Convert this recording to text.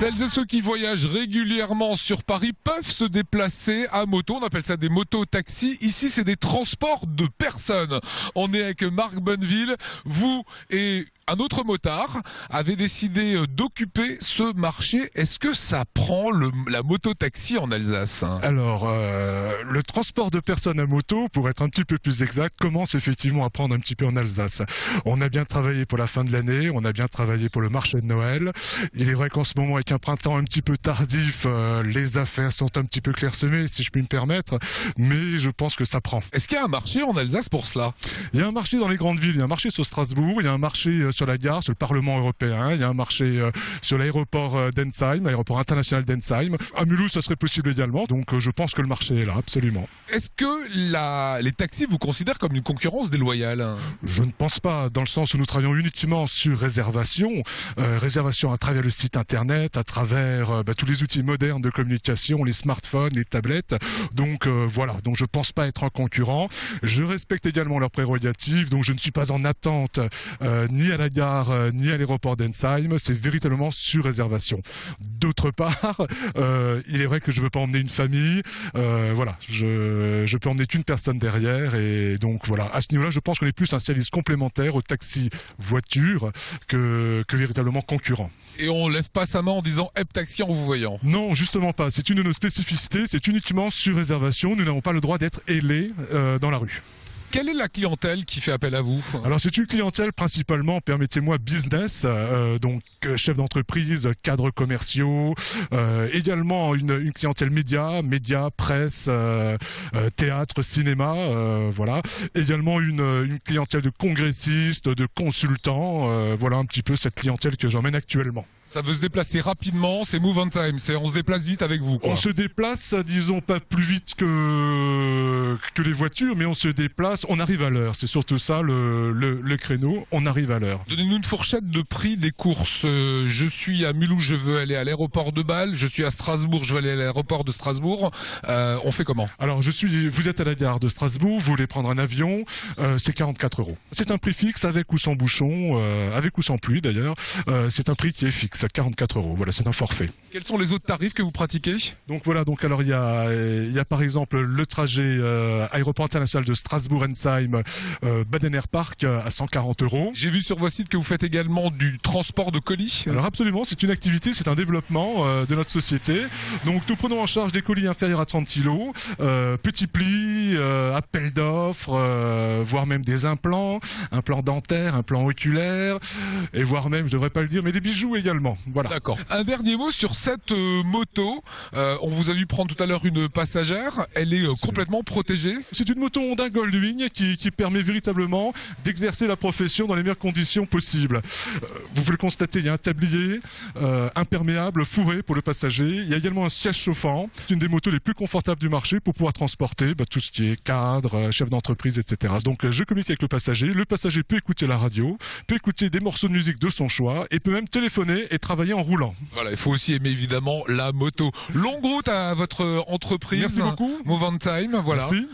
Celles et ceux qui voyagent régulièrement sur Paris peuvent se déplacer à moto. On appelle ça des motos-taxis. Ici, c'est des transports de personnes. On est avec Marc Bonneville. Vous et un autre motard avez décidé d'occuper ce marché. Est-ce que ça prend la moto-taxi en Alsace? Alors, le transport de personnes à moto, pour être un petit peu plus exact, commence effectivement à prendre un petit peu en Alsace. On a bien travaillé pour la fin de l'année, on a bien travaillé pour le marché de Noël. Il est vrai qu'en ce moment, avec un printemps un petit peu tardif, les affaires sont un petit peu clairsemées, si je puis me permettre, mais je pense que ça prend. Est-ce qu'il y a un marché en Alsace pour cela? Il y a un marché dans les grandes villes, il y a un marché sur Strasbourg, il y a un marché sur la gare, sur le Parlement européen, il y a un marché sur l'aéroport d'Ensheim, l'aéroport international d'Ensheim. À Mulhouse, ça serait possible également, donc je pense que le marché est là, absolument. Est-ce que les taxis vous considèrent comme une concurrence déloyale? Je ne pense pas, dans le sens où nous travaillons uniquement sur réservation, réservation à travers le site internet, à travers tous les outils modernes de communication, les smartphones, les tablettes. Donc voilà, donc je pense pas être un concurrent. Je respecte également leurs prérogatives, donc je ne suis pas en attente ni à la gare ni à l'aéroport d'Ensheim. C'est véritablement sur réservation. D'autre part, il est vrai que je ne veux pas emmener une famille. Voilà, je peux emmener qu'une personne derrière, et donc voilà. À ce niveau-là, je pense qu'on est plus un service complémentaire au taxi voiture que véritablement concurrent. Et on lève pas sa main en disant « Hep Taxi » en vous voyant? Non, justement pas. C'est une de nos spécificités. C'est uniquement sur réservation. Nous n'avons pas le droit d'être ailés dans la rue. Quelle est la clientèle qui fait appel à vous? Alors c'est une clientèle principalement, permettez-moi, business, donc chefs d'entreprise, cadres commerciaux, également une clientèle médias, presse, théâtre, cinéma, voilà. Également une clientèle de congressistes, de consultants, voilà un petit peu cette clientèle que j'emmène actuellement. Ça veut se déplacer rapidement, c'est move on time, on se déplace vite avec vous, quoi. On se déplace, disons pas plus vite que les voitures, mais on se déplace, on arrive à l'heure. C'est surtout ça le créneau, on arrive à l'heure. Donnez-nous une fourchette de prix des courses. Je suis à Mulhouse, je veux aller à l'aéroport de Bâle. Je suis à Strasbourg, je veux aller à l'aéroport de Strasbourg. On fait comment? Alors vous êtes à la gare de Strasbourg, vous voulez prendre un avion, c'est 44 €. C'est un prix fixe avec ou sans bouchon, avec ou sans pluie d'ailleurs. C'est un prix qui est fixe. À 44 €. Voilà, c'est un forfait. Quels sont les autres tarifs que vous pratiquez? Donc voilà, alors il y a par exemple le trajet aéroport international de Strasbourg-Ensheim, Badener Park à 140 €. J'ai vu sur votre site que vous faites également du transport de colis. Alors absolument, c'est une activité, c'est un développement de notre société. Donc nous prenons en charge des colis inférieurs à 30 kg, petits plis, appels d'offres, voire même des implants dentaires, implants oculaires, et voire même, je devrais pas le dire, mais des bijoux également. Voilà. D'accord. Un dernier mot sur cette moto. On vous a vu prendre tout à l'heure une passagère. Elle est complètement protégée. C'est une moto Honda Goldwing qui permet véritablement d'exercer la profession dans les meilleures conditions possibles. Vous pouvez le constater, il y a un tablier imperméable, fourré pour le passager. Il y a également un siège chauffant. C'est une des motos les plus confortables du marché pour pouvoir transporter tout ce qui est cadre, chef d'entreprise, etc. Donc je communique avec le passager. Le passager peut écouter la radio, peut écouter des morceaux de musique de son choix et peut même téléphoner et travailler en roulant. Voilà, il faut aussi aimer évidemment la moto. Longue route à votre entreprise. Merci beaucoup. Move on time, voilà. Merci.